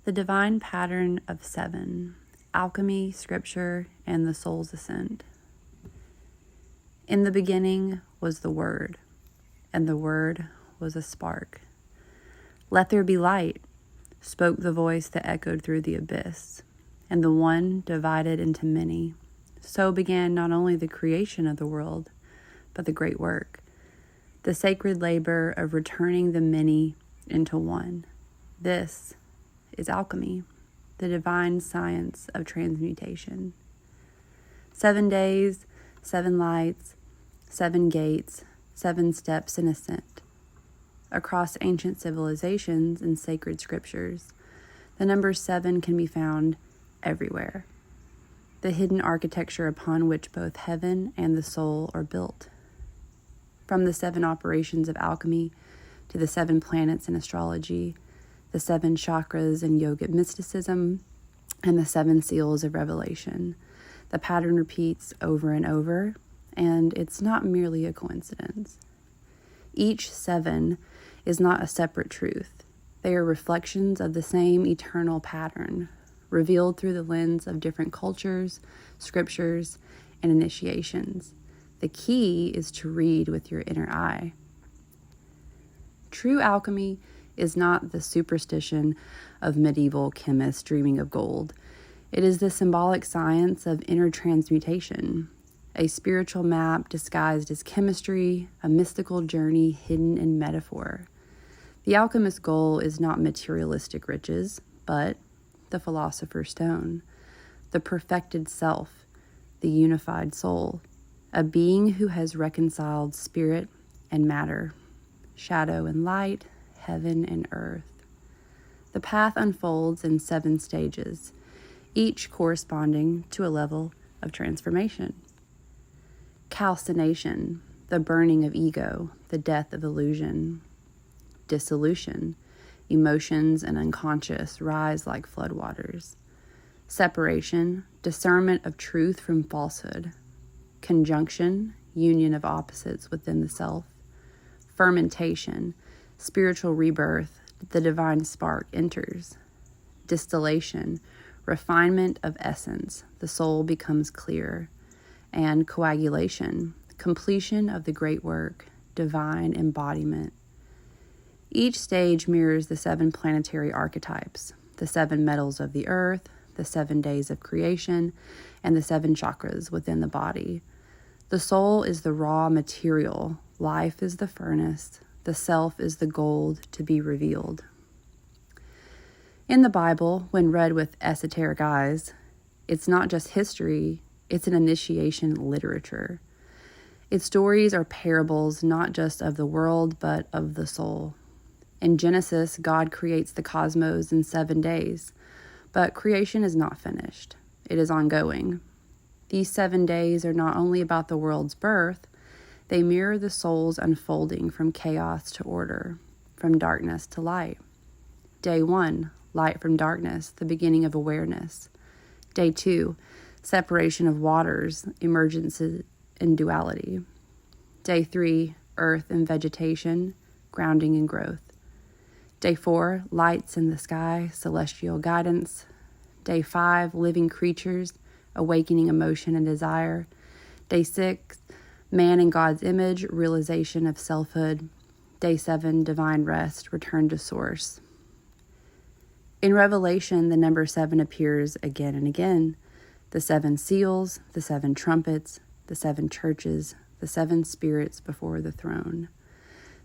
The divine pattern of 7, alchemy, scripture, and the soul's ascent. In the beginning was the Word, and the Word was a spark. Let there be light, spoke the voice that echoed through the abyss, and the one divided into many. So began not only the creation of the world, but the great work, the sacred labor of returning the many into one. This is alchemy, the divine science of transmutation. 7 days, 7 lights, 7 gates, 7 steps in ascent. Across ancient civilizations and sacred scriptures, the number 7 can be found everywhere. The hidden architecture upon which both heaven and the soul are built. From the 7 operations of alchemy to the 7 planets in astrology, the 7 chakras in yogic mysticism, and the 7 seals of revelation. The pattern repeats over and over, and it's not merely a coincidence. Each 7 is not a separate truth. They are reflections of the same eternal pattern, revealed through the lens of different cultures, scriptures, and initiations. The key is to read with your inner eye. True alchemy is not the superstition of medieval chemists dreaming of gold. It is the symbolic science of inner transmutation, a spiritual map disguised as chemistry, a mystical journey hidden in metaphor. The alchemist's goal is not materialistic riches, but the philosopher's stone, the perfected self, the unified soul, a being who has reconciled spirit and matter, shadow and light, heaven and earth. The path unfolds in 7 stages, each corresponding to a level of transformation. Calcination, the burning of ego, the death of illusion. Dissolution, emotions and unconscious rise like floodwaters. Separation, discernment of truth from falsehood. Conjunction, union of opposites within the self. Fermentation, spiritual rebirth, the divine spark enters. Distillation, refinement of essence, the soul becomes clear. And coagulation, completion of the great work, divine embodiment. Each stage mirrors the 7 planetary archetypes, the 7 metals of the earth, the 7 days of creation, and the 7 chakras within the body. The soul is the raw material, life is the furnace, the self is the gold to be revealed. In the Bible, when read with esoteric eyes, it's not just history, it's an initiation literature. Its stories are parables not just of the world, but of the soul. In Genesis, God creates the cosmos in 7 days, but creation is not finished. It is ongoing. These 7 days are not only about the world's birth, they mirror the soul's unfolding from chaos to order, from darkness to light. Day 1, light from darkness, the beginning of awareness. Day 2, separation of waters, emergence and duality. Day 3, earth and vegetation, grounding and growth. Day 4, lights in the sky, celestial guidance. Day 5, living creatures, awakening emotion and desire. Day 6, man in God's image, realization of selfhood. Day 7, divine rest, return to source. In Revelation, the number 7 appears again and again. The 7 seals, the 7 trumpets, the 7 churches, the 7 spirits before the throne.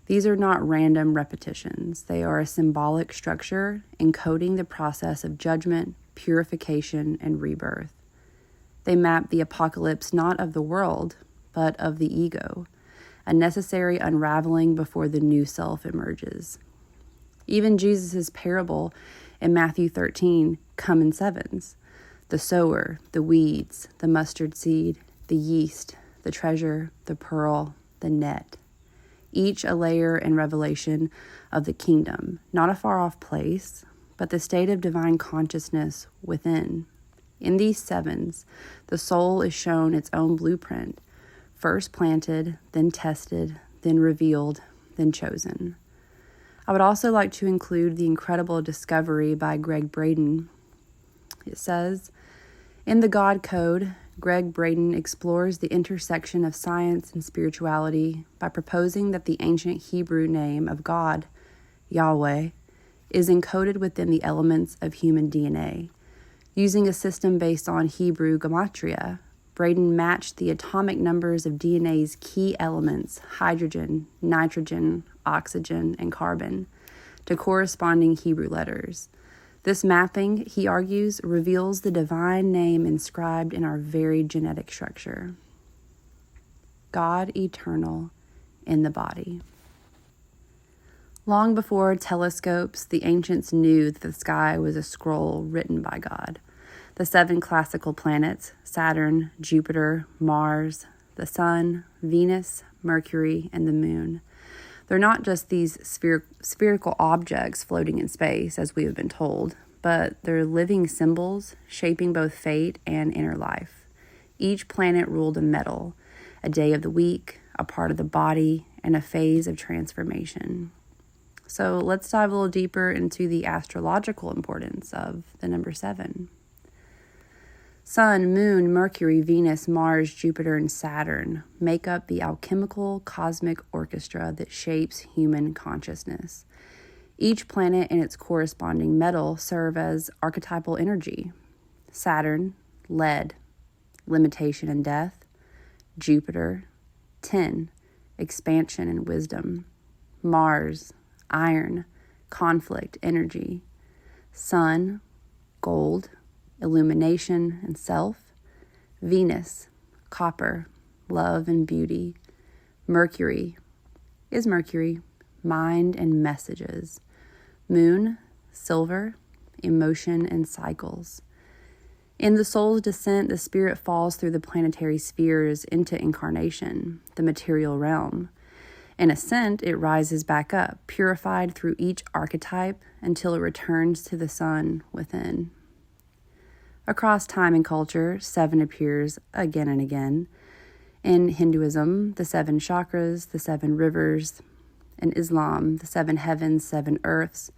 These are not random repetitions. They are a symbolic structure encoding the process of judgment, purification, and rebirth. They map the apocalypse not of the world, but of the ego, a necessary unraveling before the new self emerges. Even Jesus' parable in Matthew 13 come in 7s. The sower, the weeds, the mustard seed, the yeast, the treasure, the pearl, the net. Each a layer and revelation of the kingdom, not a far-off place, but the state of divine consciousness within. In these 7s, the soul is shown its own blueprint, first planted, then tested, then revealed, then chosen. I would also like to include the incredible discovery by Greg Braden. It says, in the God Code, Greg Braden explores the intersection of science and spirituality by proposing that the ancient Hebrew name of God, Yahweh, is encoded within the elements of human DNA. Using a system based on Hebrew gematria, Braden matched the atomic numbers of DNA's key elements, hydrogen, nitrogen, oxygen, and carbon, to corresponding Hebrew letters. This mapping, he argues, reveals the divine name inscribed in our very genetic structure. God eternal in the body. Long before telescopes, the ancients knew that the sky was a scroll written by God. The 7 classical planets, Saturn, Jupiter, Mars, the Sun, Venus, Mercury, and the Moon. They're not just these spherical objects floating in space, as we have been told, but they're living symbols shaping both fate and inner life. Each planet ruled a metal, a day of the week, a part of the body, and a phase of transformation. So let's dive a little deeper into the astrological importance of the number 7. Sun, Moon, Mercury, Venus, Mars, Jupiter, and Saturn make up the alchemical cosmic orchestra that shapes human consciousness. Each planet and its corresponding metal serve as archetypal energy. Saturn, lead, limitation and death. Jupiter, tin, expansion and wisdom. Mars, iron, conflict, energy. Sun, gold, illumination and self. Venus, copper, love and beauty. Mercury, mind and messages. Moon, silver, emotion and cycles. In the soul's descent, the spirit falls through the planetary spheres into incarnation, the material realm. In ascent, it rises back up, purified through each archetype until it returns to the sun within. Across time and culture, 7 appears again and again. In Hinduism, the 7 chakras, the 7 rivers. In Islam, the 7 heavens, 7 earths.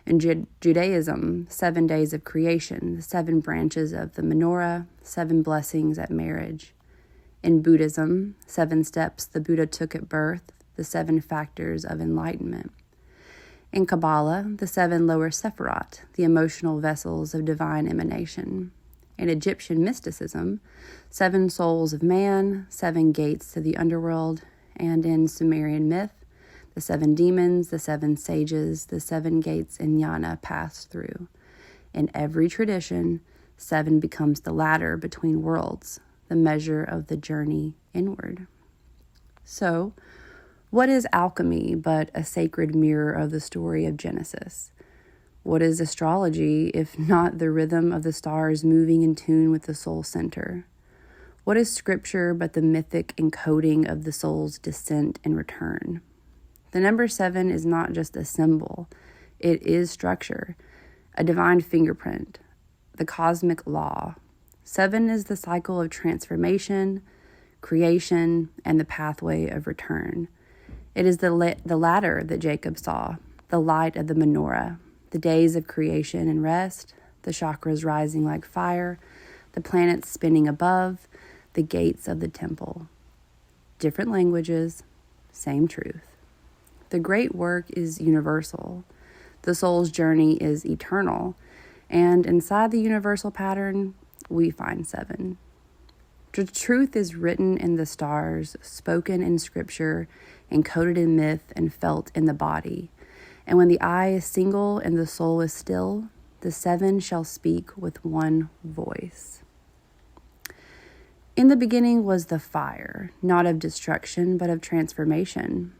In Judaism, 7 days of creation, the 7 branches of the menorah, 7 blessings at marriage. In Buddhism, 7 steps the Buddha took at birth, the 7 factors of enlightenment. In Kabbalah, the 7 lower sephirot, the emotional vessels of divine emanation. In Egyptian mysticism, 7 souls of man, 7 gates to the underworld. And in Sumerian myth, the 7 demons, the 7 sages, the 7 gates Jnana passed through. In every tradition, 7 becomes the ladder between worlds, the measure of the journey inward. So, what is alchemy but a sacred mirror of the story of Genesis? What is astrology if not the rhythm of the stars moving in tune with the soul center? What is scripture but the mythic encoding of the soul's descent and return? The number 7 is not just a symbol. It is structure, a divine fingerprint, the cosmic law. 7 is the cycle of transformation, creation, and the pathway of return. It is the ladder that Jacob saw, the light of the menorah, the days of creation and rest, the chakras rising like fire, the planets spinning above, the gates of the temple. Different languages, same truth. The great work is universal. The soul's journey is eternal. And inside the universal pattern, we find 7. The truth is written in the stars, spoken in scripture, encoded in myth, and felt in the body. And when the eye is single and the soul is still, the 7 shall speak with one voice. In the beginning was the fire, not of destruction, but of transformation.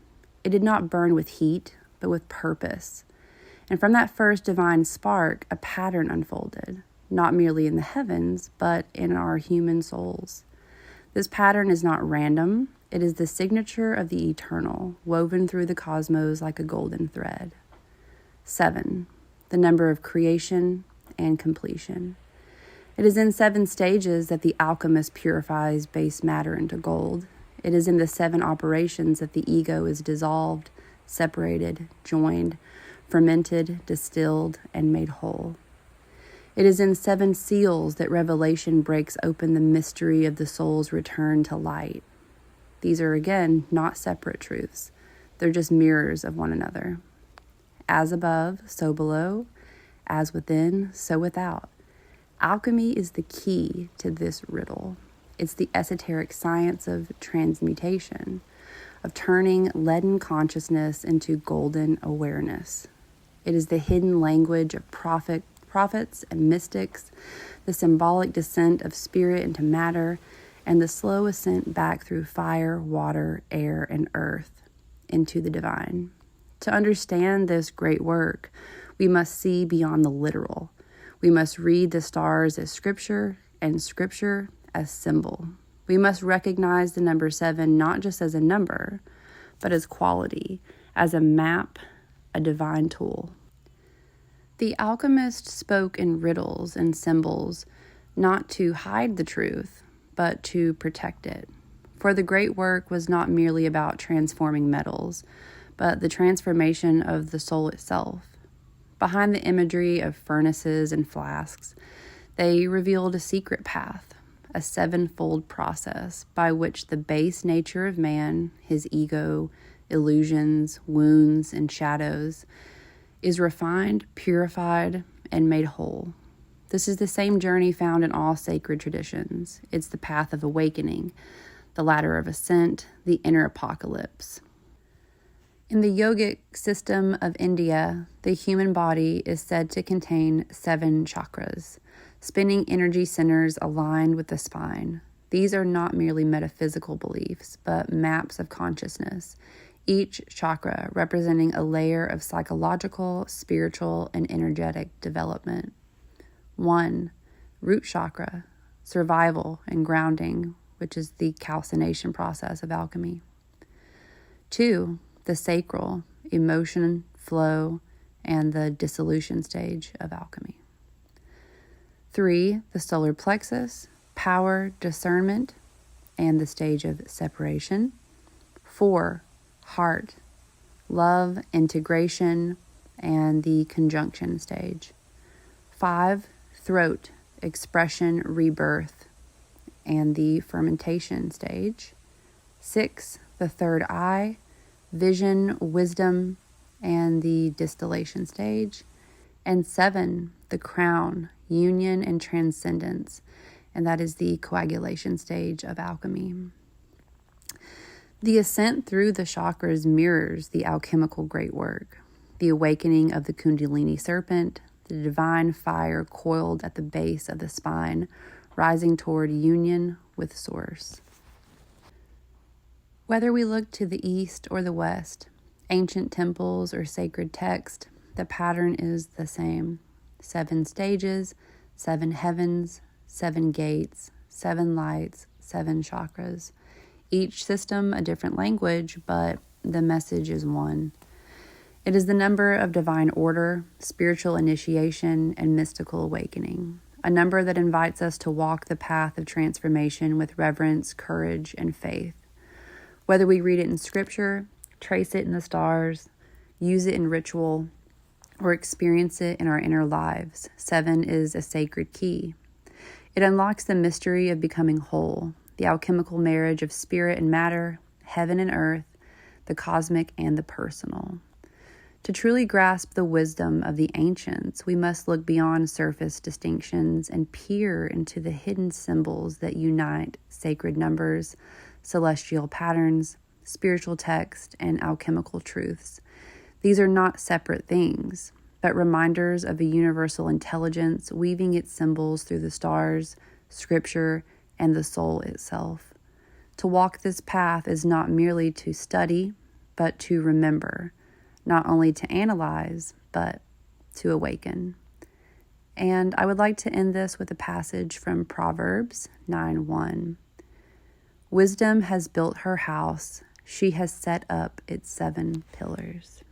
It did not burn with heat, but with purpose. And from that first divine spark, a pattern unfolded, not merely in the heavens, but in our human souls. This pattern is not random. It is the signature of the eternal, woven through the cosmos like a golden thread. 7, the number of creation and completion. It is in 7 stages that the alchemist purifies base matter into gold. It is in the 7 operations that the ego is dissolved, separated, joined, fermented, distilled, and made whole. It is in 7 seals that revelation breaks open the mystery of the soul's return to light. These are, again, not separate truths. They're just mirrors of one another. As above, so below. As within, so without. Alchemy is the key to this riddle. It's the esoteric science of transmutation, of turning leaden consciousness into golden awareness. It is the hidden language of prophets and mystics, the symbolic descent of spirit into matter, and the slow ascent back through fire, water, air, and earth into the divine. To understand this great work, we must see beyond the literal. We must read the stars as scripture and scripture as symbol. We must recognize the number 7 not just as a number, but as quality, as a map, a divine tool. The alchemist spoke in riddles and symbols, not to hide the truth, but to protect it. For the great work was not merely about transforming metals, but the transformation of the soul itself. Behind the imagery of furnaces and flasks, they revealed a secret path, a 7-fold process by which the base nature of man, his ego, illusions, wounds, and shadows, is refined, purified, and made whole. This is the same journey found in all sacred traditions. It's the path of awakening, the ladder of ascent, the inner apocalypse. In the yogic system of India, the human body is said to contain 7 chakras, spinning energy centers aligned with the spine. These are not merely metaphysical beliefs, but maps of consciousness, each chakra representing a layer of psychological, spiritual, and energetic development. 1. Root chakra, survival and grounding, which is the calcination process of alchemy. 2. The sacral, emotion, flow, and the dissolution stage of alchemy. 3. The solar plexus, power, discernment, and the stage of separation. 4. Heart, love, integration, and the conjunction stage. 5. Throat, expression, rebirth, and the fermentation stage. 6. The third eye, vision, wisdom, and the distillation stage. And 7, the crown, union and transcendence, and that is the coagulation stage of alchemy. The ascent through the chakras mirrors the alchemical great work, the awakening of the Kundalini serpent, the divine fire coiled at the base of the spine, rising toward union with Source. Whether we look to the east or the west, ancient temples or sacred text, the pattern is the same. 7 stages, 7 heavens, 7 gates, 7 lights, 7 chakras. Each system a different language, but the message is one. It is the number of divine order, spiritual initiation, and mystical awakening. A number that invites us to walk the path of transformation with reverence, courage, and faith. Whether we read it in scripture, trace it in the stars, use it in ritual, or experience it in our inner lives, 7 is a sacred key. It unlocks the mystery of becoming whole, the alchemical marriage of spirit and matter, heaven and earth, the cosmic and the personal. To truly grasp the wisdom of the ancients, we must look beyond surface distinctions and peer into the hidden symbols that unite sacred numbers, celestial patterns, spiritual text, and alchemical truths. These are not separate things, but reminders of a universal intelligence weaving its symbols through the stars, scripture, and the soul itself. To walk this path is not merely to study, but to remember, not only to analyze, but to awaken. And I would like to end this with a passage from Proverbs 9:1. Wisdom has built her house. She has set up its 7 pillars.